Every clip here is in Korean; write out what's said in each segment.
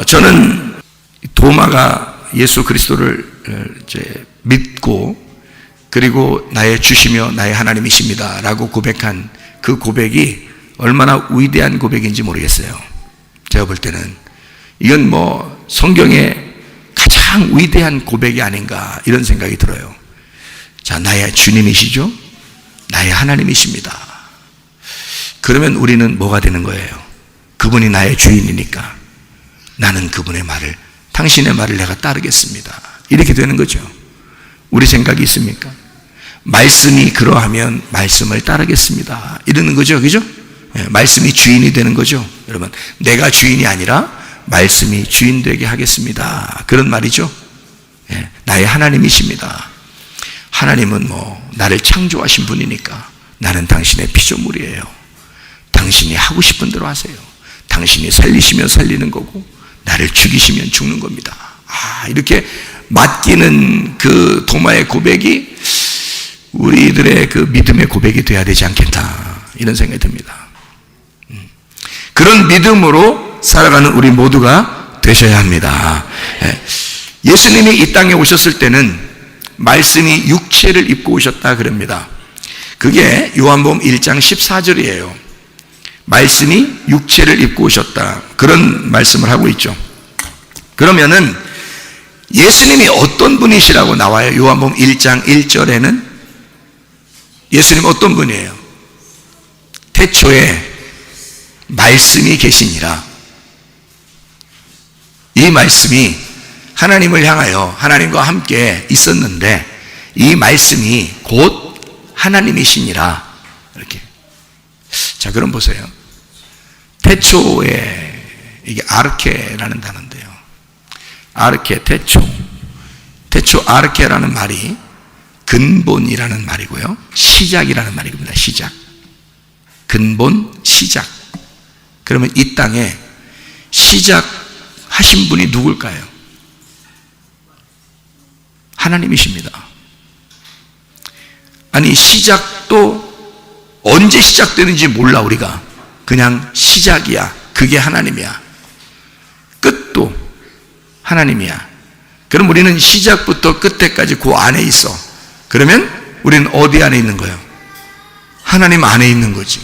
저는 도마가 예수 그리스도를 믿고 그리고 나의 주시며 나의 하나님이십니다 라고 고백한 그 고백이 얼마나 위대한 고백인지 모르겠어요. 제가 볼 때는 이건 성경의 가장 위대한 고백이 아닌가 이런 생각이 들어요. 자, 나의 주님이시죠? 나의 하나님이십니다. 그러면 우리는 뭐가 되는 거예요? 그분이 나의 주인이니까 나는 그분의 말을, 당신의 말을 내가 따르겠습니다. 이렇게 되는 거죠. 우리 생각이 있습니까? 말씀이 그러하면 말씀을 따르겠습니다. 이러는 거죠. 그죠? 말씀이 주인이 되는 거죠. 여러분, 내가 주인이 아니라 말씀이 주인 되게 하겠습니다. 그런 말이죠. 나의 하나님이십니다. 하나님은 나를 창조하신 분이니까 나는 당신의 피조물이에요. 당신이 하고 싶은 대로 하세요. 당신이 살리시면 살리는 거고 나를 죽이시면 죽는 겁니다. 이렇게 맡기는 그 도마의 고백이 우리들의 그 믿음의 고백이 돼야 되지 않겠다 이런 생각이 듭니다. 그런 믿음으로 살아가는 우리 모두가 되셔야 합니다. 예수님이 이 땅에 오셨을 때는 말씀이 육체를 입고 오셨다 그럽니다. 그게 요한복음 1장 14절이에요. 말씀이 육체를 입고 오셨다, 그런 말씀을 하고 있죠. 그러면은 예수님이 어떤 분이시라고 나와요? 요한복음 1장 1절에는 예수님 어떤 분이에요? 태초에 말씀이 계시니라. 이 말씀이 하나님을 향하여 하나님과 함께 있었는데 이 말씀이 곧 하나님이시니라. 이렇게. 자, 그럼 보세요. 태초에, 이게 아르케라는 단어인데요. 아르케, 태초 아르케라는 말이 근본이라는 말이고요. 시작이라는 말입니다. 시작. 근본, 시작. 그러면 이 땅에 시작하신 분이 누굴까요? 하나님이십니다. 아니, 시작도 언제 시작되는지 몰라. 우리가 그냥 시작이야. 그게 하나님이야. 끝도 하나님이야. 그럼 우리는 시작부터 끝에까지 그 안에 있어. 그러면 우리는 어디 안에 있는 거예요? 하나님 안에 있는 거지.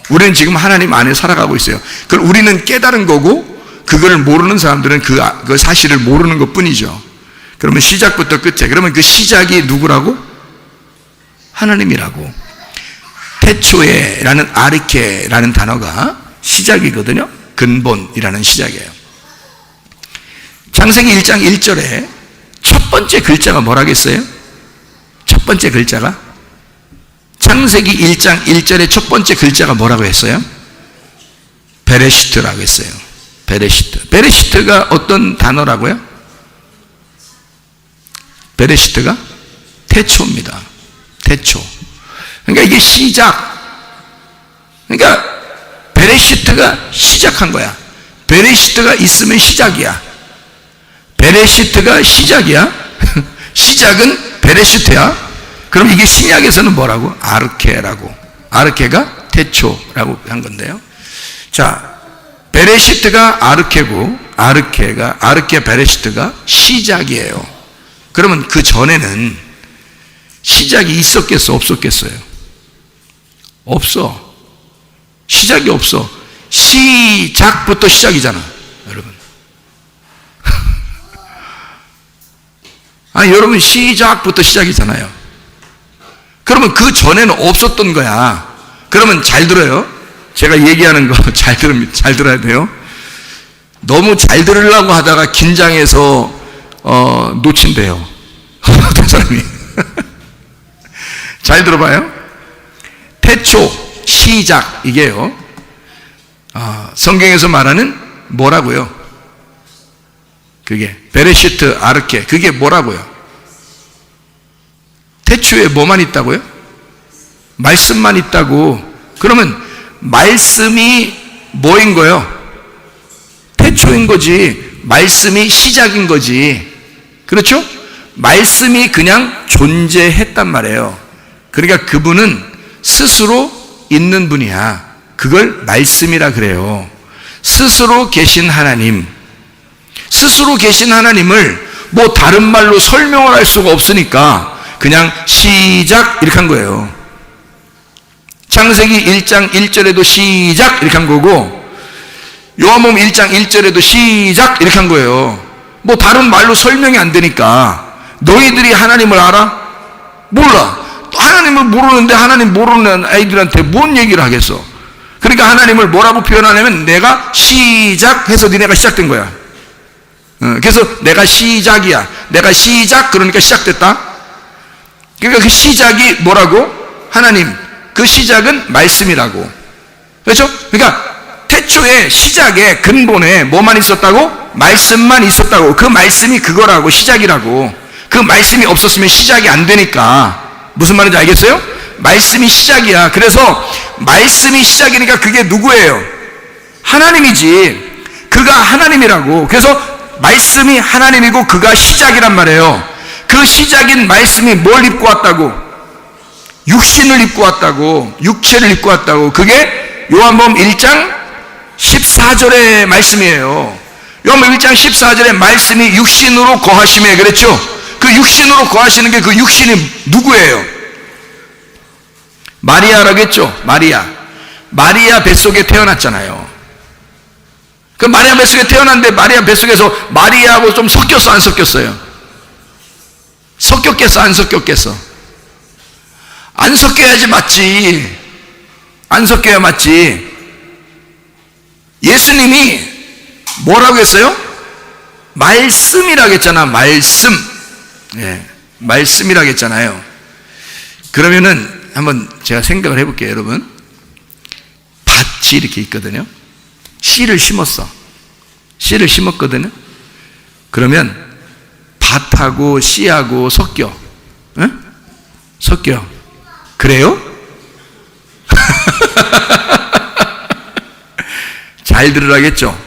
우리는 지금 하나님 안에 살아가고 있어요. 그럼 우리는 깨달은 거고 그걸 모르는 사람들은 그 사실을 모르는 것 뿐이죠. 그러면 시작부터 끝에, 그러면 그 시작이 누구라고? 하나님이라고. 태초에라는 아르케라는 단어가 시작이거든요. 근본이라는 시작이에요. 창세기 1장 1절에 첫 번째 글자가 뭐라겠어요? 첫 번째 글자가? 창세기 1장 1절에 첫 번째 글자가 뭐라고 했어요? 베레시트라고 했어요. 베레시트. 베레시트가 어떤 단어라고요? 베레시트가 태초입니다. 태초. 그러니까 이게 시작. 그러니까 베레시트가 시작한 거야. 베레시트가 있으면 시작이야. 베레시트가 시작이야. 시작은 베레시트야. 그럼 이게 신약에서는 뭐라고? 아르케라고. 아르케가 태초라고 한 건데요. 자, 베레시트가 아르케고 아르케 베레시트가 시작이에요. 그러면 그 전에는 시작이 있었겠어, 없었겠어요? 없어. 시작이 없어. 시작부터 시작이잖아, 여러분. 아니, 여러분, 시작부터 시작이잖아요. 그러면 그 전에는 없었던 거야. 그러면 잘 들어요. 제가 얘기하는 거 잘 들어야 돼요. 너무 잘 들으려고 하다가 긴장해서 놓친대요. 어떤 사람이. 잘 들어봐요. 태초, 시작, 이게요. 성경에서 말하는 뭐라고요? 그게 베레시트, 아르케, 그게 뭐라고요? 태초에 뭐만 있다고요? 말씀만 있다고. 그러면 말씀이 뭐인 거예요? 태초인 거지. 말씀이 시작인 거지. 그렇죠? 말씀이 그냥 존재했단 말이에요. 그러니까 그분은 스스로 있는 분이야. 그걸 말씀이라 그래요. 스스로 계신 하나님. 스스로 계신 하나님을 뭐 다른 말로 설명을 할 수가 없으니까 그냥 시작 이렇게 한 거예요. 창세기 1장 1절에도 시작 이렇게 한 거고, 요한복음 1장 1절에도 시작 이렇게 한 거예요. 뭐 다른 말로 설명이 안 되니까. 너희들이 하나님을 알아? 몰라. 하나님을 모르는데 하나님 모르는 아이들한테 뭔 얘기를 하겠어. 그러니까 하나님을 뭐라고 표현하냐면 내가 시작해서 니네가 시작된 거야. 그래서 내가 시작이야. 내가 시작 그러니까 시작됐다. 그러니까 그 시작이 뭐라고? 하나님. 그 시작은 말씀이라고. 그렇죠? 그러니까 태초에 시작에 근본에 뭐만 있었다고? 말씀만 있었다고. 그 말씀이 그거라고. 시작이라고. 그 말씀이 없었으면 시작이 안 되니까. 무슨 말인지 알겠어요? 말씀이 시작이야. 그래서 말씀이 시작이니까 그게 누구예요? 하나님이지. 그가 하나님이라고. 그래서 말씀이 하나님이고 그가 시작이란 말이에요. 그 시작인 말씀이 뭘 입고 왔다고? 육신을 입고 왔다고. 육체를 입고 왔다고. 그게 요한복음 1장 14절의 말씀이에요. 요한복음 1장 14절의 말씀이 육신으로 거하심에 그랬죠? 그 육신으로 거하시는 게 그 육신이 누구예요? 마리아라고 했죠? 마리아 뱃속에 태어났잖아요. 그 마리아 뱃속에 태어났는데 마리아 뱃속에서 마리아하고 좀 섞였어 안 섞였어요? 섞였겠어 안 섞였겠어? 안 섞여야지 맞지. 안 섞여야 맞지. 예수님이 뭐라고 했어요? 말씀이라고 했잖아. 말씀. 예, 말씀이라고 했잖아요. 그러면은 한번 제가 생각을 해볼게요. 여러분, 밭이 이렇게 있거든요. 씨를 심었어. 씨를 심었거든요. 그러면 밭하고 씨하고 섞여. 응? 섞여. 그래요? 잘 들으라겠죠?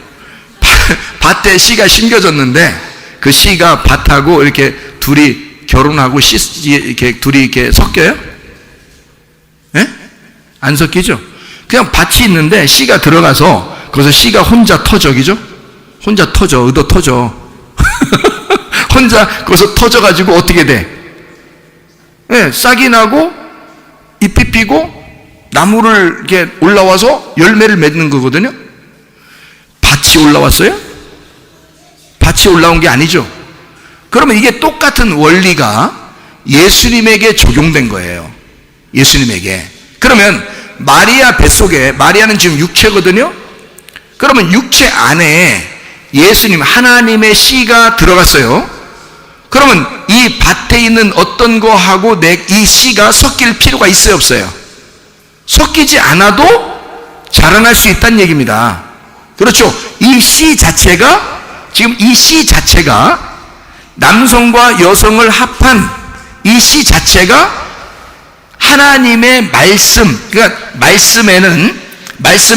밭에 씨가 심겨졌는데 그 씨가 밭하고 이렇게 둘이 결혼하고 이렇게 둘이 이렇게 섞여요? 예? 안 섞이죠? 그냥 밭이 있는데 씨가 들어가서 거기서 씨가 혼자 터져, 그죠? 혼자 터져, 의도 터져. 혼자 거기서 터져가지고 어떻게 돼? 예, 싹이 나고 잎이 피고 나무를 이렇게 올라와서 열매를 맺는 거거든요. 밭이 올라왔어요? 밭이 올라온 게 아니죠. 그러면 이게 똑같은 원리가 예수님에게 적용된 거예요. 예수님에게. 그러면 마리아 뱃속에, 마리아는 지금 육체거든요. 그러면 육체 안에 예수님 하나님의 씨가 들어갔어요. 그러면 이 밭에 있는 어떤 거하고 이 씨가 섞일 필요가 있어요 없어요? 섞이지 않아도 자라날 수 있다는 얘기입니다. 그렇죠? 이 씨 자체가, 지금 이 씨 자체가 남성과 여성을 합한 이 씨 자체가 하나님의 말씀, 그러니까 말씀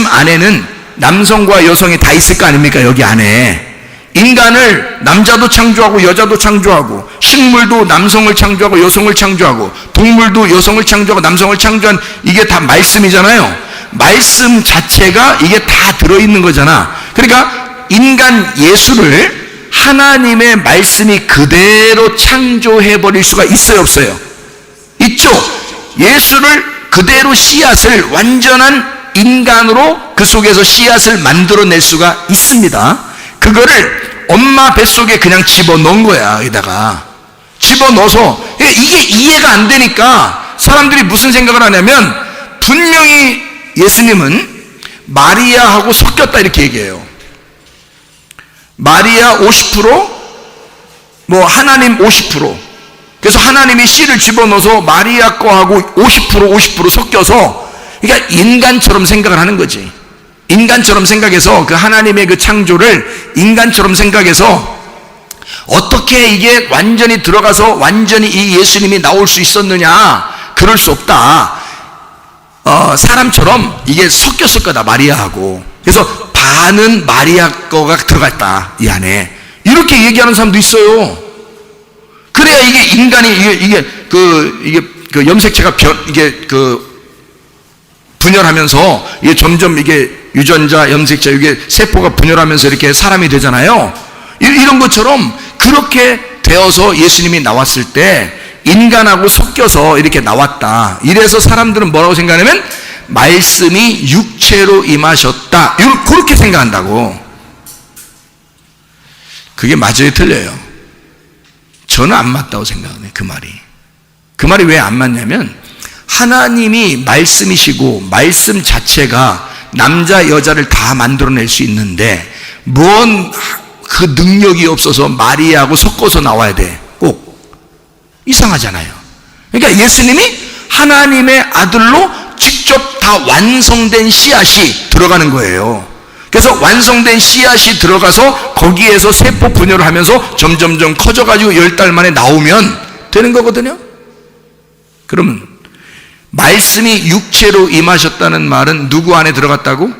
안에는 남성과 여성이 다 있을 거 아닙니까? 여기 안에 인간을 남자도 창조하고 여자도 창조하고, 식물도 남성을 창조하고 여성을 창조하고, 동물도 여성을 창조하고 남성을 창조한, 이게 다 말씀이잖아요. 말씀 자체가 이게 다 들어있는 거잖아. 그러니까 인간 예수를 하나님의 말씀이 그대로 창조해버릴 수가 있어요 없어요? 있죠. 예수를 그대로 씨앗을 완전한 인간으로 그 속에서 씨앗을 만들어낼 수가 있습니다. 그거를 엄마 뱃속에 그냥 집어넣은 거야. 여기다가 집어넣어서, 이게 이해가 안 되니까 사람들이 무슨 생각을 하냐면, 분명히 예수님은 마리아하고 섞였다 이렇게 얘기해요. 마리아 50%, 뭐 하나님 50%. 그래서 하나님이 씨를 집어넣어서 마리아 거하고 50% 섞여서, 그러니까 인간처럼 생각을 하는 거지. 인간처럼 생각해서 그 하나님의 그 창조를 인간처럼 생각해서 어떻게 이게 완전히 들어가서 완전히 이 예수님이 나올 수 있었느냐? 그럴 수 없다. 사람처럼 이게 섞였을 거다, 마리아하고. 그래서 반은 마리아 거가 들어갔다, 이 안에. 이렇게 얘기하는 사람도 있어요. 그래야 이게 인간이 이게 그 염색체가 분열하면서 이게 점점 이게 유전자, 염색자, 이게 세포가 분열하면서 이렇게 사람이 되잖아요. 이런 것처럼 그렇게 되어서 예수님이 나왔을 때 인간하고 섞여서 이렇게 나왔다. 이래서 사람들은 뭐라고 생각하냐면 말씀이 육체로 임하셨다. 그렇게 생각한다고. 그게 맞아요, 틀려요? 저는 안 맞다고 생각해요, 그 말이. 그 말이 왜 안 맞냐면 하나님이 말씀이시고 말씀 자체가 남자 여자를 다 만들어낼 수 있는데 뭔 그 능력이 없어서 마리아하고 섞어서 나와야 돼. 꼭 이상하잖아요. 그러니까 예수님이 하나님의 아들로 직접 다 완성된 씨앗이 들어가는 거예요. 그래서 완성된 씨앗이 들어가서 거기에서 세포 분열을 하면서 점점점 커져가지고 10달 만에 나오면 되는 거거든요. 그러면 말씀이 육체로 임하셨다는 말은 누구 안에 들어갔다고?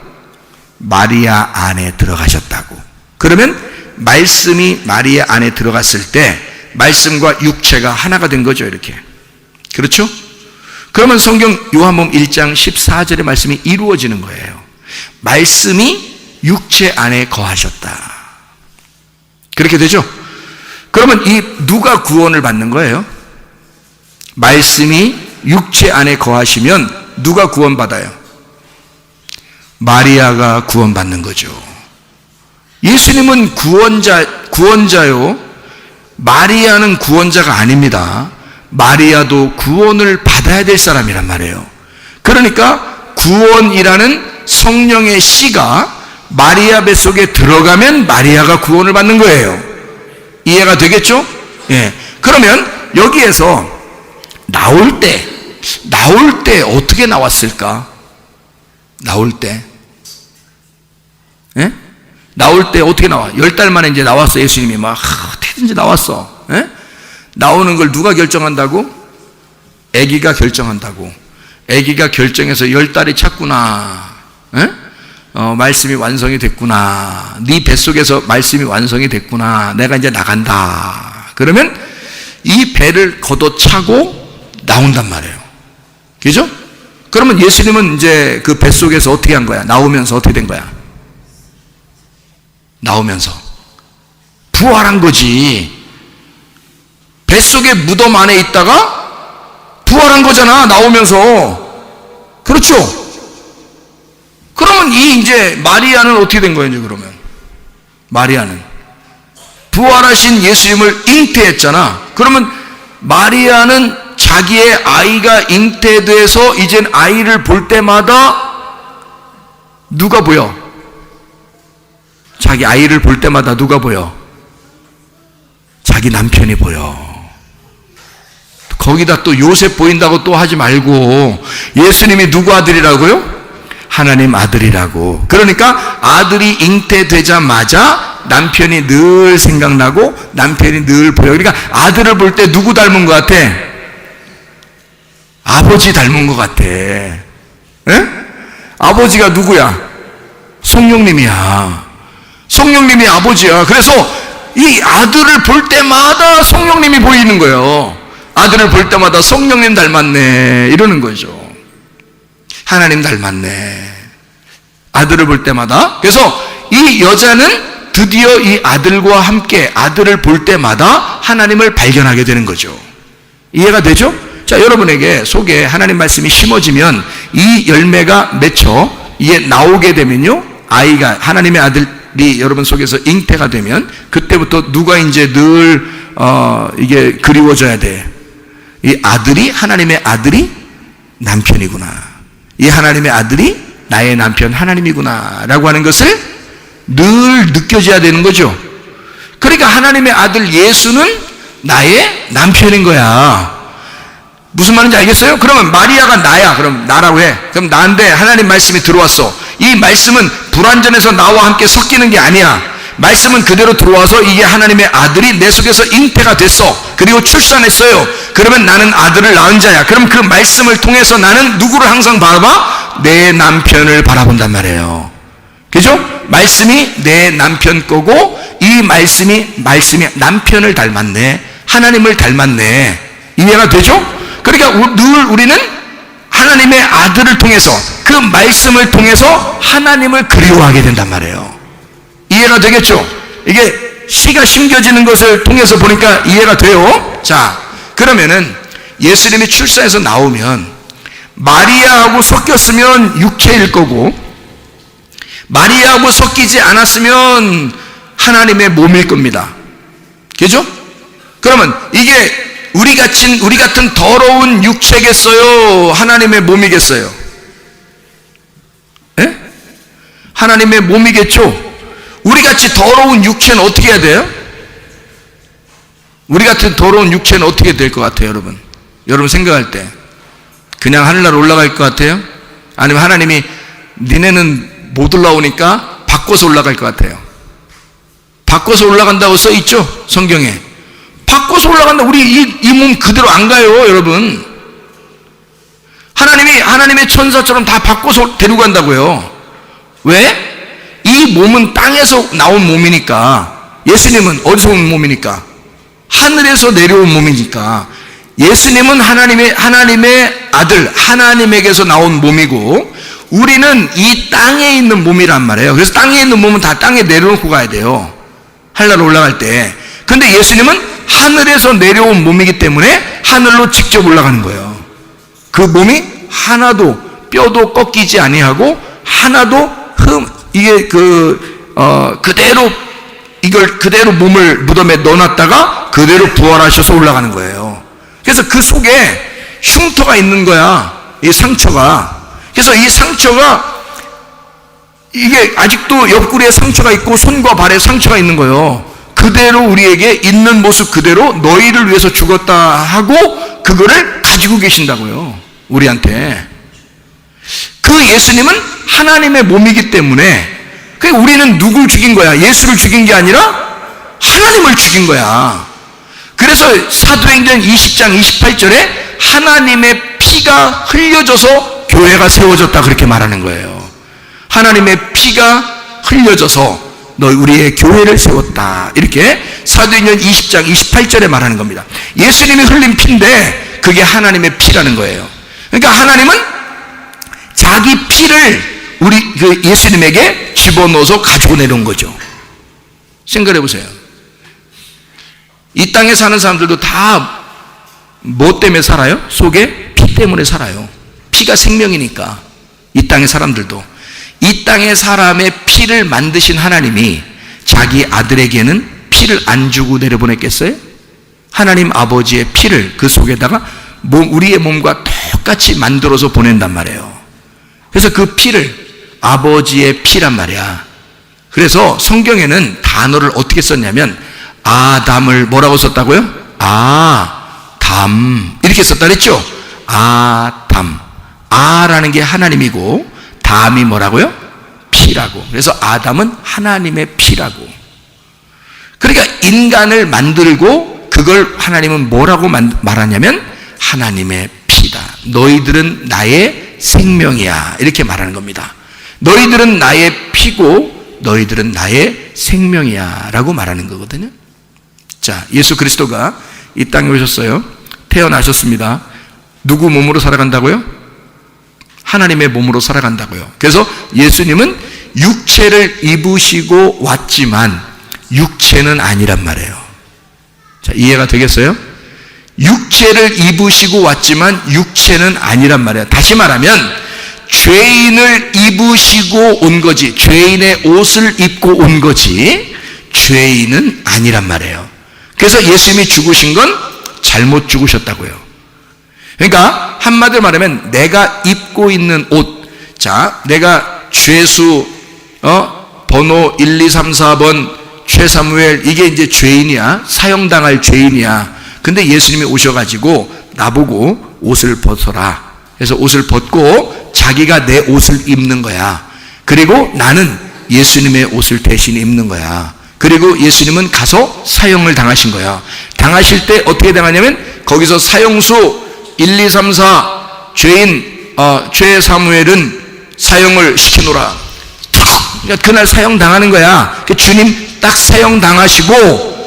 마리아 안에 들어가셨다고. 그러면 말씀이 마리아 안에 들어갔을 때 말씀과 육체가 하나가 된 거죠, 이렇게. 그렇죠? 그러면 성경 요한복음 1장 14절의 말씀이 이루어지는 거예요. 말씀이 육체 안에 거하셨다. 그렇게 되죠? 그러면 이 누가 구원을 받는 거예요? 말씀이 육체 안에 거하시면 누가 구원받아요? 마리아가 구원받는 거죠. 예수님은 구원자요. 마리아는 구원자가 아닙니다. 마리아도 구원을 받아야 될 사람이란 말이에요. 그러니까 구원이라는 성령의 씨가 마리아 뱃속에 들어가면 마리아가 구원을 받는 거예요. 이해가 되겠죠? 예. 그러면 여기에서 나올 때 어떻게 나왔을까? 나올 때. 예? 나올 때 어떻게 나와? 10달 만에 이제 나왔어. 예수님이 막 어떻게든지 나왔어. 예? 나오는 걸 누가 결정한다고? 아기가 결정한다고. 아기가 결정해서 10달이 찼구나. 예? 말씀이 완성이 됐구나. 네 뱃속에서 말씀이 완성이 됐구나. 내가 이제 나간다. 그러면 이 배를 걷어차고 나온단 말이에요. 그죠? 그러면 예수님은 이제 그 뱃속에서 어떻게 한 거야? 나오면서 어떻게 된 거야? 나오면서 부활한 거지. 뱃속에 무덤 안에 있다가 부활한 거잖아, 나오면서. 그렇죠? 그러면 이제 마리아는 어떻게 된 거예요, 이제 그러면? 마리아는 부활하신 예수님을 잉태했잖아. 그러면 마리아는 자기의 아이가 잉태돼서 이젠 아이를 볼 때마다 누가 보여? 자기 아이를 볼 때마다 누가 보여? 자기 남편이 보여. 거기다 또 요셉 보인다고 또 하지 말고 예수님이 누구 아들이라고요? 하나님 아들이라고. 그러니까 아들이 잉태되자마자 남편이 늘 생각나고 남편이 늘 보여. 그러니까 아들을 볼 때 누구 닮은 것 같아? 아버지 닮은 것 같아. 에? 아버지가 누구야? 성령님이야. 성령님이 아버지야. 그래서 이 아들을 볼 때마다 성령님이 보이는 거예요. 아들을 볼 때마다 성령님 닮았네 이러는 거죠. 하나님 닮았네. 아들을 볼 때마다. 그래서 이 여자는 드디어 이 아들과 함께 아들을 볼 때마다 하나님을 발견하게 되는 거죠. 이해가 되죠? 자, 여러분에게 속에 하나님 말씀이 심어지면 이 열매가 맺혀 이게 나오게 되면요, 아이가 하나님의 아들이 여러분 속에서 잉태가 되면 그때부터 누가 이제 늘 이게 그리워져야 돼. 이 아들이, 하나님의 아들이 남편이구나. 이 하나님의 아들이 나의 남편 하나님이구나 라고 하는 것을 늘 느껴져야 되는 거죠. 그러니까 하나님의 아들 예수는 나의 남편인 거야. 무슨 말인지 알겠어요? 그러면 마리아가 나야. 그럼 나라고 해. 그럼 나인데 하나님 말씀이 들어왔어. 이 말씀은 불완전해서 나와 함께 섞이는 게 아니야. 말씀은 그대로 들어와서 이게 하나님의 아들이 내 속에서 잉태가 됐어. 그리고 출산했어요. 그러면 나는 아들을 낳은 자야. 그럼 그 말씀을 통해서 나는 누구를 항상 바라봐? 내 남편을 바라본단 말이에요. 그죠? 말씀이 내 남편 거고 이 말씀이 남편을 닮았네. 하나님을 닮았네. 이해가 되죠? 그러니까 늘 우리는 하나님의 아들을 통해서 그 말씀을 통해서 하나님을 그리워하게 된단 말이에요. 이해가 되겠죠? 이게 씨가 심겨지는 것을 통해서 보니까 이해가 돼요. 자, 그러면은 예수님이 출산해서 나오면 마리아하고 섞였으면 육체일 거고, 마리아하고 섞이지 않았으면 하나님의 몸일 겁니다. 그죠? 그러면 이게 우리 같은 더러운 육체겠어요? 하나님의 몸이겠어요? 예? 하나님의 몸이겠죠? 우리 같이 더러운 육체는 어떻게 해야 돼요? 우리 같은 더러운 육체는 어떻게 될 것 같아요, 여러분? 여러분 생각할 때 그냥 하늘나라 올라갈 것 같아요? 아니면 하나님이 니네는 못 올라오니까 바꿔서 올라갈 것 같아요? 바꿔서 올라간다고 써 있죠, 성경에. 바꿔서 올라간다. 우리 이 몸 그대로 안 가요, 여러분. 하나님이 하나님의 천사처럼 다 바꿔서 데리고 간다고요. 왜? 이 몸은 땅에서 나온 몸이니까. 예수님은 어디서 온 몸이니까? 하늘에서 내려온 몸이니까. 예수님은 하나님의 아들, 하나님에게서 나온 몸이고, 우리는 이 땅에 있는 몸이란 말이에요. 그래서 땅에 있는 몸은 다 땅에 내려놓고 가야 돼요, 하늘나라 올라갈 때. 근데 예수님은 하늘에서 내려온 몸이기 때문에 하늘로 직접 올라가는 거예요. 그 몸이 하나도 뼈도 꺾이지 아니하고 하나도 그대로 이걸 그대로 몸을 무덤에 넣어놨다가 그대로 부활하셔서 올라가는 거예요. 그래서 그 속에 흉터가 있는 거야, 이 상처가. 그래서 이 상처가 이게 아직도 옆구리에 상처가 있고 손과 발에 상처가 있는 거예요. 그대로 우리에게 있는 모습 그대로 너희를 위해서 죽었다 하고 그거를 가지고 계신다고요, 우리한테. 그 예수님은 하나님의 몸이기 때문에 우리는 누굴 죽인 거야? 예수를 죽인 게 아니라 하나님을 죽인 거야. 그래서 사도행전 20장 28절에 하나님의 피가 흘려져서 교회가 세워졌다, 그렇게 말하는 거예요. 하나님의 피가 흘려져서 우리의 교회를 세웠다, 이렇게 사도행전 20장 28절에 말하는 겁니다. 예수님이 흘린 피인데 그게 하나님의 피라는 거예요. 그러니까 하나님은 자기 피를 우리 예수님에게 집어넣어서 가지고 내려온 거죠. 생각해 보세요. 이 땅에 사는 사람들도 다 뭐 때문에 살아요? 속에 피 때문에 살아요. 피가 생명이니까. 이 땅의 사람들도. 이 땅의 사람의 피를 만드신 하나님이 자기 아들에게는 피를 안 주고 내려보냈겠어요? 하나님 아버지의 피를 그 속에다가 우리의 몸과 똑같이 만들어서 보낸단 말이에요. 그래서 그 피를 아버지의 피란 말이야. 그래서 성경에는 단어를 어떻게 썼냐면 아담을 뭐라고 썼다고요? 아담, 이렇게 썼다 그랬죠? 아담. 아라는 게 하나님이고 담이 뭐라고요? 피라고. 그래서 아담은 하나님의 피라고. 그러니까 인간을 만들고 그걸 하나님은 뭐라고 말하냐면 하나님의 피다. 너희들은 나의 생명이야, 이렇게 말하는 겁니다. 너희들은 나의 피고 너희들은 나의 생명이야 라고 말하는 거거든요. 자, 예수 그리스도가 이 땅에 오셨어요. 태어나셨습니다. 누구 몸으로 살아간다고요? 하나님의 몸으로 살아간다고요. 그래서 예수님은 육체를 입으시고 왔지만 육체는 아니란 말이에요. 자, 이해가 되겠어요? 육체를 입으시고 왔지만 육체는 아니란 말이에요. 다시 말하면 죄인을 입으시고 온 거지, 죄인의 옷을 입고 온 거지, 죄인은 아니란 말이에요. 그래서 예수님이 죽으신 건 잘못 죽으셨다고요. 그러니까 한마디로 말하면 내가 입고 있는 옷, 자, 내가 죄수 번호 1, 2, 3, 4번 최사무엘, 이게 이제 죄인이야, 사형당할 죄인이야. 근데 예수님이 오셔가지고 나보고 옷을 벗어라. 그래서 옷을 벗고 자기가 내 옷을 입는 거야. 그리고 나는 예수님의 옷을 대신 입는 거야. 그리고 예수님은 가서 사형을 당하신 거야. 당하실 때 어떻게 당하냐면 거기서 사형수 1, 2, 3, 4 죄인 최사무엘은 사형을 시켜놓으라. 그러니까 그날 사형 당하는 거야. 주님 딱 사형 당하시고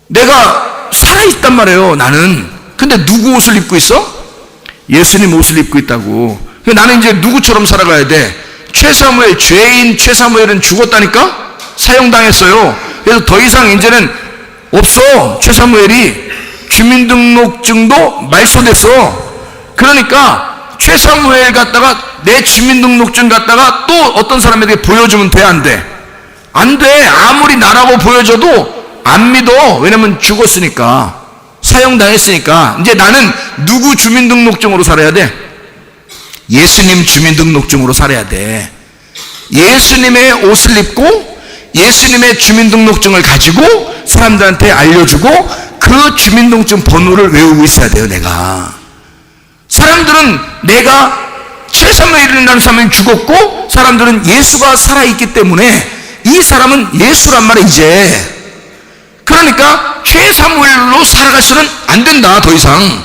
내가 살아있단 말이에요, 나는. 근데 누구 옷을 입고 있어? 예수님 옷을 입고 있다고. 나는 이제 누구처럼 살아가야 돼? 최사무엘, 죄인 최사무엘은 죽었다니까? 사형당했어요. 그래서 더 이상 이제는 없어. 최사무엘이 주민등록증도 말소됐어. 그러니까 최사무엘 갖다가 내 주민등록증 갖다가 또 어떤 사람에게 보여주면 돼, 안 돼? 안 돼. 아무리 나라고 보여줘도 안 믿어. 왜냐면 죽었으니까, 사형당했으니까. 이제 나는 누구 주민등록증으로 살아야 돼? 예수님 주민등록증으로 살아야 돼. 예수님의 옷을 입고 예수님의 주민등록증을 가지고 사람들한테 알려주고 그 주민등록증 번호를 외우고 있어야 돼요. 내가. 사람들은 내가 최사무엘이라는 사람이 죽었고 사람들은 예수가 살아있기 때문에 이 사람은 예수란 말이야 이제. 그러니까 최사무엘로 살아가서는 안 된다 더 이상.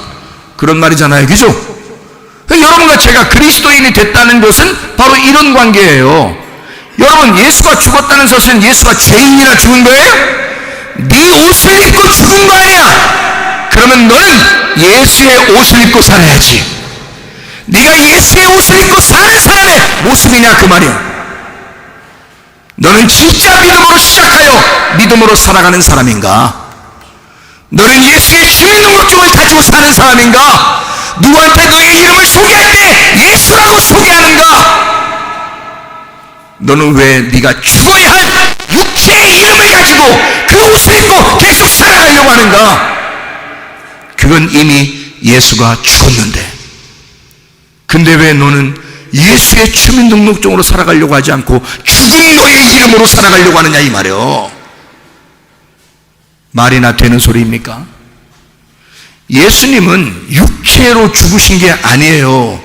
그런 말이잖아요. 그죠? 여러분과 제가 그리스도인이 됐다는 것은 바로 이런 관계예요. 여러분, 예수가 죽었다는 것은 예수가 죄인이라 죽은 거예요? 네 옷을 입고 죽은 거 아니야? 그러면 너는 예수의 옷을 입고 살아야지. 네가 예수의 옷을 입고 사는 사람의 모습이냐 그 말이야. 너는 진짜 믿음으로 시작하여 믿음으로 살아가는 사람인가? 너는 예수의 주민등록증을 가지고 사는 사람인가? 누구한테 너의 이름을 소개할 때 예수라고 소개하는가? 너는 왜 네가 죽어야 할 육체의 이름을 가지고 그 옷을 입고 계속 살아가려고 하는가? 그건 이미 예수가 죽었는데. 근데 왜 너는 예수의 주민등록증으로 살아가려고 하지 않고 죽은 너의 이름으로 살아가려고 하느냐 이 말이요. 말이나 되는 소리입니까? 예수님은 육체로 죽으신 게 아니에요.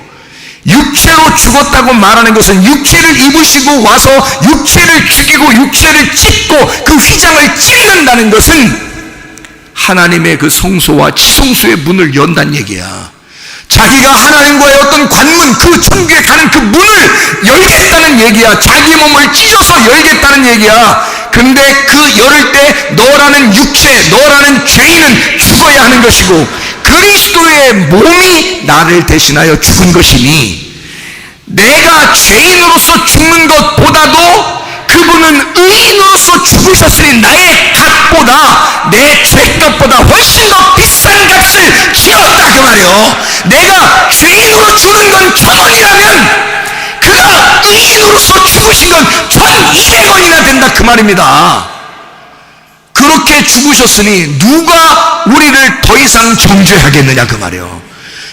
육체로 죽었다고 말하는 것은 육체를 입으시고 와서 육체를 죽이고 육체를 찢고 그 휘장을 찢는다는 것은 하나님의 그 성소와 지성소의 문을 연다는 얘기야. 자기가 하나님과의 어떤 관문, 그 천국에 가는 그 문을 열겠다는 얘기야. 자기 몸을 찢어서 열겠다는 얘기야. 근데 그 열을 때 너라는 육체, 너라는 죄인은 죽어야 하는 것이고 그리스도의 몸이 나를 대신하여 죽은 것이니 내가 죄인으로서 죽는 것보다도 그분은 의인으로서 죽으셨으니 나의 값보다 내 죄값보다 훨씬 더 비싼 값을 치렀다 그 말이요. 내가 죄인으로 죽는 건 1,000원이라면 그가 의인으로서 죽으신 건 1,200원이나 된다 그 말입니다. 그렇게 죽으셨으니 누가 우리를 더 이상 정죄하겠느냐 그 말이요.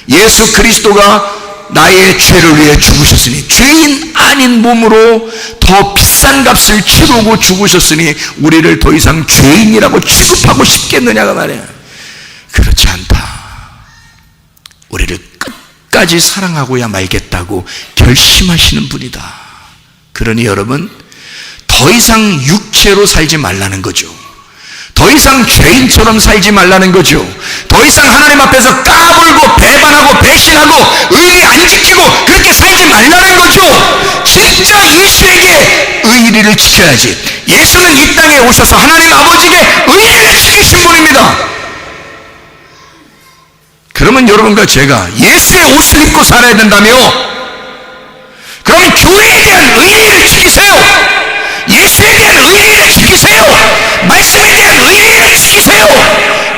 예수 그리스도가 나의 죄를 위해 죽으셨으니 죄인 아닌 몸으로 더 비싼 값을 치르고 죽으셨으니 우리를 더 이상 죄인이라고 취급하고 싶겠느냐가 말이야. 그렇지 않다. 우리를 끝까지 사랑하고야 말겠다고 결심하시는 분이다. 그러니 여러분, 더 이상 육체로 살지 말라는 거죠. 더 이상 죄인처럼 살지 말라는 거죠. 더 이상 하나님 앞에서 까불고 배반하고 배신하고 의리 안 지키고 그렇게 살지 말라는 거죠. 진짜 예수에게 의리를 지켜야지. 예수는 이 땅에 오셔서 하나님 아버지에게 의리를 지키신 분입니다. 그러면 여러분과 제가 예수의 옷을 입고 살아야 된다며? 그럼 교회에 대한 의리를 지키세요. 예수에 대한 의리를 지키세요. 말씀에 대한 의리를 지키세요.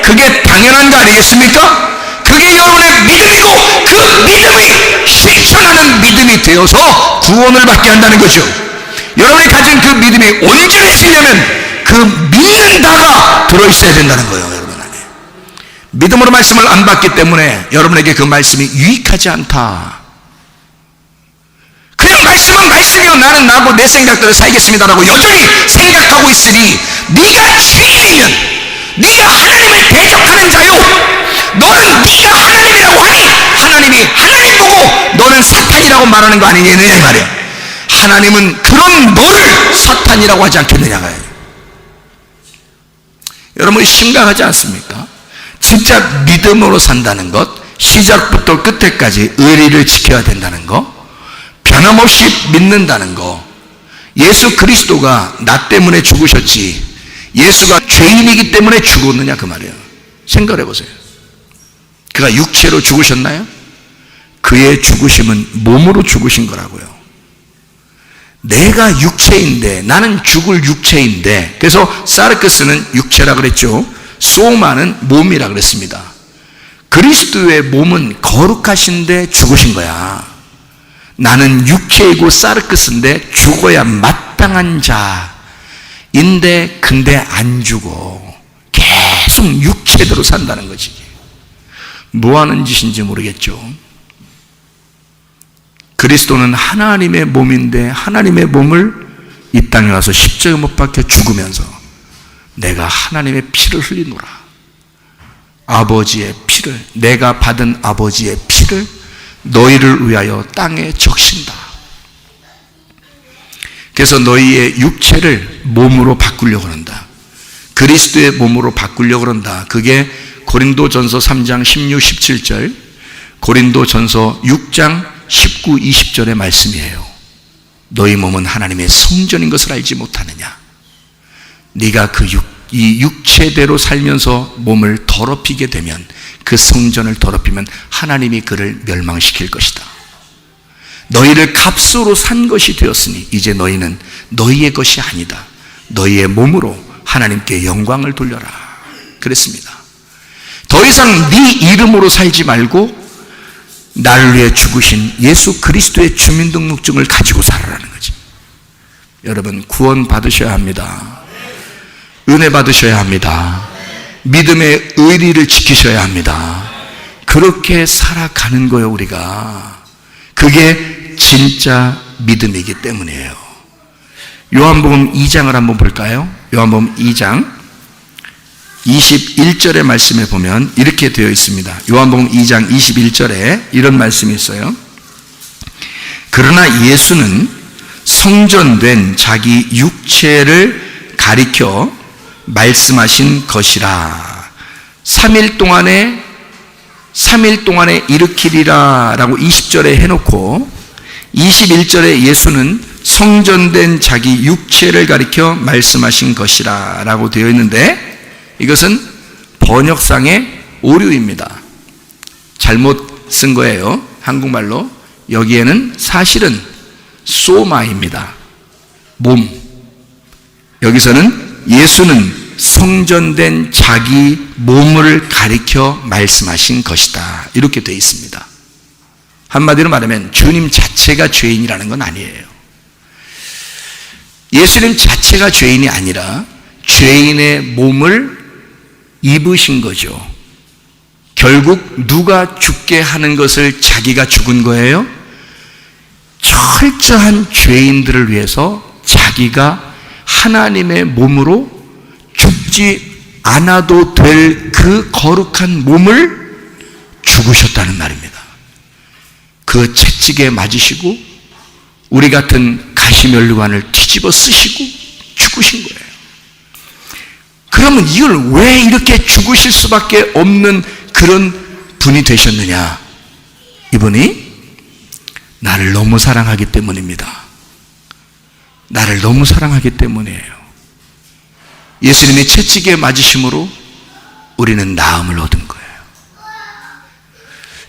그게 당연한 거 아니겠습니까? 그게 여러분의 믿음이고 그 믿음이 실천하는 믿음이 되어서 구원을 받게 한다는 거죠. 여러분이 가진 그 믿음이 온전해지려면 그 믿는다가 들어있어야 된다는 거예요. 여러분 안에 믿음으로 말씀을 안 받기 때문에 여러분에게 그 말씀이 유익하지 않다. 그냥 말씀은 말씀이요 나는 나고 내 생각대로 살겠습니다라고 여전히 생각하고 있으니 네가 죄인이면 네가 하나님을 대적하는 자요 너는 네가 하나님이라고 하니 하나님이 하나님 보고 너는 사탄이라고 말하는 거 아니겠느냐 이 말이야. 하나님은 그런 너를 사탄이라고 하지 않겠느냐가. 여러분 심각하지 않습니까? 진짜 믿음으로 산다는 것, 시작부터 끝에까지 의리를 지켜야 된다는 거, 변함없이 믿는다는 거. 예수 그리스도가 나 때문에 죽으셨지 예수가 죄인이기 때문에 죽었느냐 그 말이에요. 생각해 보세요. 그가 육체로 죽으셨나요? 그의 죽으심은 몸으로 죽으신 거라고요. 내가 육체인데, 나는 죽을 육체인데, 그래서 사르크스는 육체라 그랬죠. 소마는 몸이라 그랬습니다. 그리스도의 몸은 거룩하신데 죽으신 거야. 나는 육체이고 사르크스인데 죽어야 마땅한 자인데, 근데 안 죽어. 계속 육체대로 산다는 거지. 뭐 하는 짓인지 모르겠죠. 그리스도는 하나님의 몸인데, 하나님의 몸을 이 땅에 와서 십자가에 못 박혀 죽으면서 내가 하나님의 피를 흘리노라, 아버지의 피를, 내가 받은 아버지의 피를 너희를 위하여 땅에 적신다. 그래서 너희의 육체를 몸으로 바꾸려고 한다. 그리스도의 몸으로 바꾸려고 한다. 그게 고린도전서 3장 16, 17절, 고린도전서 6장 19, 20절의 말씀이에요. 너희 몸은 하나님의 성전인 것을 알지 못하느냐. 네가 이 육체대로 살면서 몸을 더럽히게 되면, 그 성전을 더럽히면 하나님이 그를 멸망시킬 것이다. 너희를 값으로 산 것이 되었으니 이제 너희는 너희의 것이 아니다. 너희의 몸으로 하나님께 영광을 돌려라 그랬습니다. 더 이상 네 이름으로 살지 말고 나를 위해 죽으신 예수 그리스도의 주민등록증을 가지고 살아라는 거지. 여러분, 구원 받으셔야 합니다. 은혜 받으셔야 합니다. 믿음의 의리를 지키셔야 합니다. 그렇게 살아가는 거예요, 우리가. 그게 진짜 믿음이기 때문이에요. 요한복음 2장을 한번 볼까요? 요한복음 2장 21절의 말씀에 보면 이렇게 되어 있습니다. 요한복음 2장 21절에 이런 말씀이 있어요. 그러나 예수는 성전된 자기 육체를 가리켜 말씀하신 것이라. 3일 동안에 일으키리라 라고 20절에 해놓고 21절에 예수는 성전된 자기 육체를 가리켜 말씀하신 것이라 라고 되어 있는데, 이것은 번역상의 오류입니다. 잘못 쓴 거예요. 한국말로. 여기에는 사실은 소마입니다. 몸. 여기서는 예수는 성전된 자기 몸을 가리켜 말씀하신 것이다, 이렇게 되어 있습니다. 한마디로 말하면 주님 자체가 죄인이라는 건 아니에요. 예수님 자체가 죄인이 아니라 죄인의 몸을 입으신 거죠. 결국 누가 죽게 하는 것을 자기가 죽은 거예요? 철저한 죄인들을 위해서 자기가 하나님의 몸으로 죽지 않아도 될 그 거룩한 몸을 죽으셨다는 말입니다. 그 채찍에 맞으시고 우리 같은 가시면류관을 뒤집어 쓰시고 죽으신 거예요. 그러면 이걸 왜 이렇게 죽으실 수밖에 없는 그런 분이 되셨느냐? 이분이 나를 너무 사랑하기 때문입니다. 나를 너무 사랑하기 때문이에요. 예수님이 채찍에 맞으심으로 우리는 나음을 얻은 거예요.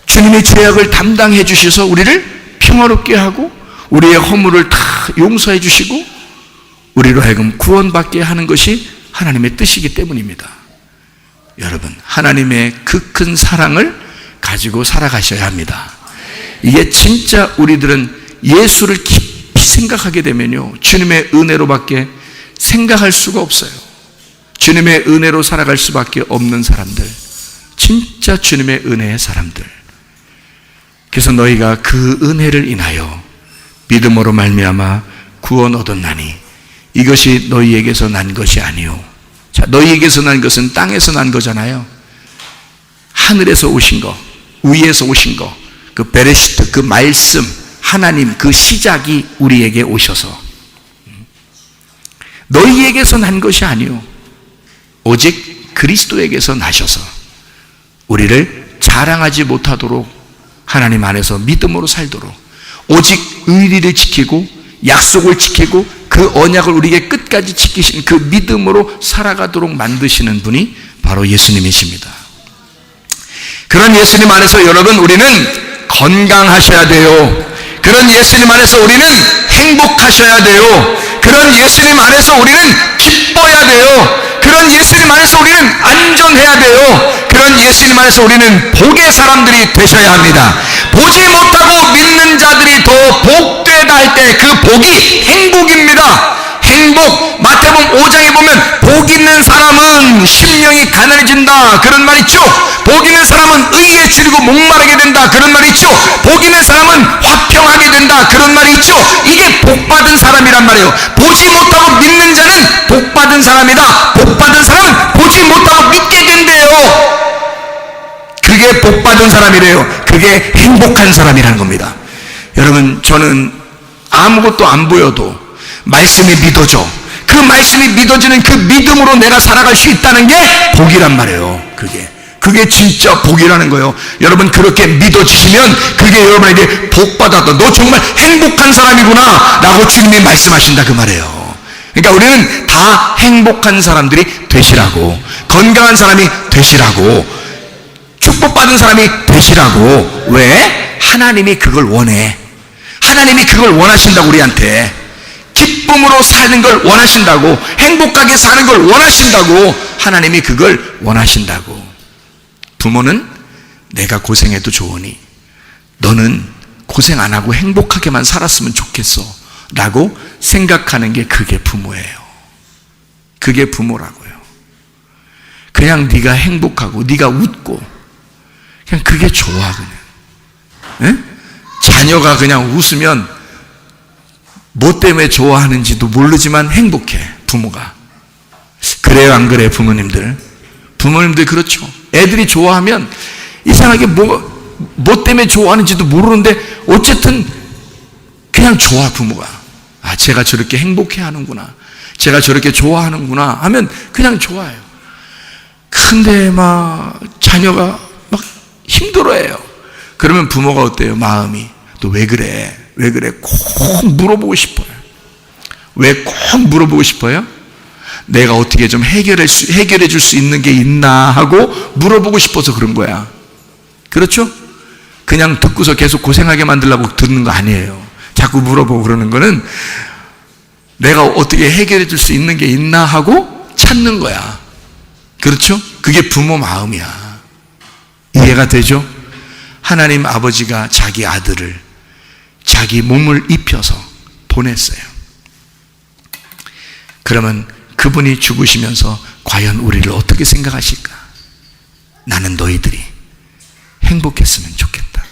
주님이 죄악을 담당해 주셔서 우리를 평화롭게 하고 우리의 허물을 다 용서해 주시고 우리로 하여금 구원받게 하는 것이 하나님의 뜻이기 때문입니다. 여러분, 하나님의 그 큰 사랑을 가지고 살아가셔야 합니다. 이게 진짜 우리들은 예수를 깊이 생각하게 되면요, 주님의 은혜로밖에 생각할 수가 없어요. 주님의 은혜로 살아갈 수밖에 없는 사람들, 진짜 주님의 은혜의 사람들. 그래서 너희가 그 은혜를 인하여 믿음으로 말미암아 구원 얻었나니 이것이 너희에게서 난 것이 아니요. 자, 너희에게서 난 것은 땅에서 난 거잖아요. 하늘에서 오신 거, 위에서 오신 거, 그 베레시트, 그 말씀, 하나님 그 시작이 우리에게 오셔서 너희에게서 난 것이 아니요, 오직 그리스도에게서 나셔서 우리를 자랑하지 못하도록 하나님 안에서 믿음으로 살도록, 오직 의리를 지키고 약속을 지키고 그 언약을 우리에게 끝까지 지키신 그 믿음으로 살아가도록 만드시는 분이 바로 예수님이십니다. 그런 예수님 안에서 여러분, 우리는 건강하셔야 돼요. 그런 예수님 안에서 우리는 행복하셔야 돼요. 그런 예수님 안에서 우리는 기뻐야 돼요. 그런 예수님 안에서 우리는 안전해야 돼요. 그런 예수님 안에서 우리는 복의 사람들이 되셔야 합니다. 보지 못하고 믿는 자들이 더 복되다 할 때 그 복이 행복입니다. 행복, 마태복음 5장에 보면 복 있는 사람은 심령이 가난해진다 그런 말 있죠. 복 있는 사람은 의에 줄이고 목마르게 된다 그런 말 있죠. 복 있는 사람은 화평하게 된다 그런 말이 있죠. 이게 복받은 사람이란 말이에요. 보지 못하고 믿는 자는 복받은 사람이다. 복받은 사람은 보지 못하고 믿게 된대요. 그게 복받은 사람이래요. 그게 행복한 사람이라는 겁니다. 여러분, 저는 아무것도 안 보여도 말씀이 믿어져. 그 말씀이 믿어지는 그 믿음으로 내가 살아갈 수 있다는 게 복이란 말이에요. 그게 진짜 복이라는 거예요. 여러분, 그렇게 믿어지시면 그게 여러분에게 복받았다, 너 정말 행복한 사람이구나 라고 주님이 말씀하신다 그 말이에요. 그러니까 우리는 다 행복한 사람들이 되시라고, 건강한 사람이 되시라고, 축복받은 사람이 되시라고. 왜? 하나님이 그걸 원해. 하나님이 그걸 원하신다고. 우리한테 기쁨으로 사는 걸 원하신다고, 행복하게 사는 걸 원하신다고. 하나님이 그걸 원하신다고. 부모는 내가 고생해도 좋으니 너는 고생 안 하고 행복하게만 살았으면 좋겠어 라고 생각하는 게 그게 부모예요. 그게 부모라고요. 그냥 네가 행복하고 네가 웃고 그냥 그게 좋아. 그냥 에? 자녀가 그냥 웃으면 뭐 때문에 좋아하는지도 모르지만 행복해. 부모가 그래요, 안 그래요? 부모님들 그렇죠. 애들이 좋아하면 이상하게 뭐 때문에 좋아하는지도 모르는데 어쨌든 그냥 좋아. 부모가 제가 저렇게 행복해 하는구나, 제가 저렇게 좋아하는구나 하면 그냥 좋아요. 근데 막 자녀가 막 힘들어해요. 그러면 부모가 어때요? 마음이 또 왜 그래 꼭 물어보고 싶어요. 왜 꼭 물어보고 싶어요? 내가 어떻게 좀 해결해 줄 수 있는 게 있나 하고 물어보고 싶어서 그런 거야. 그렇죠? 그냥 듣고서 계속 고생하게 만들려고 듣는 거 아니에요. 자꾸 물어보고 그러는 거는 내가 어떻게 해결해 줄 수 있는 게 있나 하고 찾는 거야. 그렇죠? 그게 부모 마음이야. 이해가 되죠? 하나님 아버지가 자기 아들을 자기 몸을 입혀서 보냈어요. 그러면 그분이 죽으시면서 과연 우리를 어떻게 생각하실까? 나는 너희들이 행복했으면 좋겠다.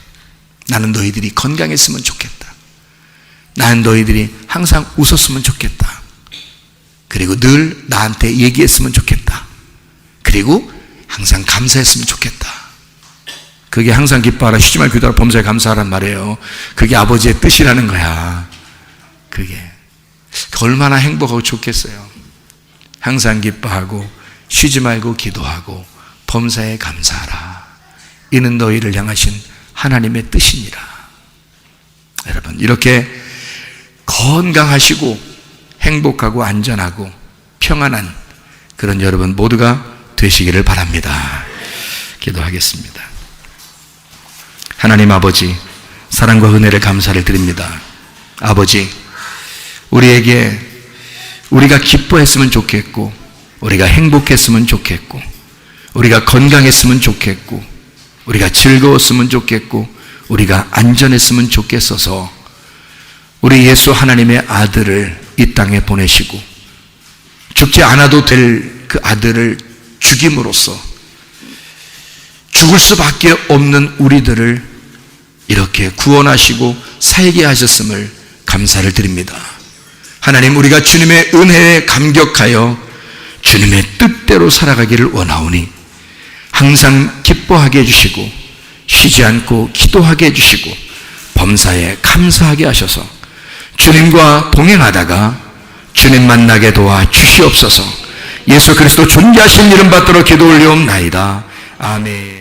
나는 너희들이 건강했으면 좋겠다. 나는 너희들이 항상 웃었으면 좋겠다. 그리고 늘 나한테 얘기했으면 좋겠다. 그리고 항상 감사했으면 좋겠다. 그게 항상 기뻐하라, 쉬지 말고 기도하라, 범사에 감사하란 말이에요. 그게 아버지의 뜻이라는 거야. 그게 얼마나 행복하고 좋겠어요. 항상 기뻐하고 쉬지 말고 기도하고 범사에 감사하라. 이는 너희를 향하신 하나님의 뜻이니라. 여러분, 이렇게 건강하시고 행복하고 안전하고 평안한 그런 여러분 모두가 되시기를 바랍니다. 기도하겠습니다. 하나님 아버지, 사랑과 은혜를 감사를 드립니다. 아버지, 우리에게 우리가 기뻐했으면 좋겠고, 우리가 행복했으면 좋겠고, 우리가 건강했으면 좋겠고, 우리가 즐거웠으면 좋겠고, 우리가 안전했으면 좋겠어서 우리 예수 하나님의 아들을 이 땅에 보내시고 죽지 않아도 될 그 아들을 죽임으로써 죽을 수밖에 없는 우리들을 이렇게 구원하시고 살게 하셨음을 감사를 드립니다. 하나님, 우리가 주님의 은혜에 감격하여 주님의 뜻대로 살아가기를 원하오니 항상 기뻐하게 해주시고 쉬지 않고 기도하게 해주시고 범사에 감사하게 하셔서 주님과 동행하다가 주님 만나게 도와 주시옵소서. 예수 그리스도 존귀하신 이름 받들어 기도 올리옵나이다. 아멘.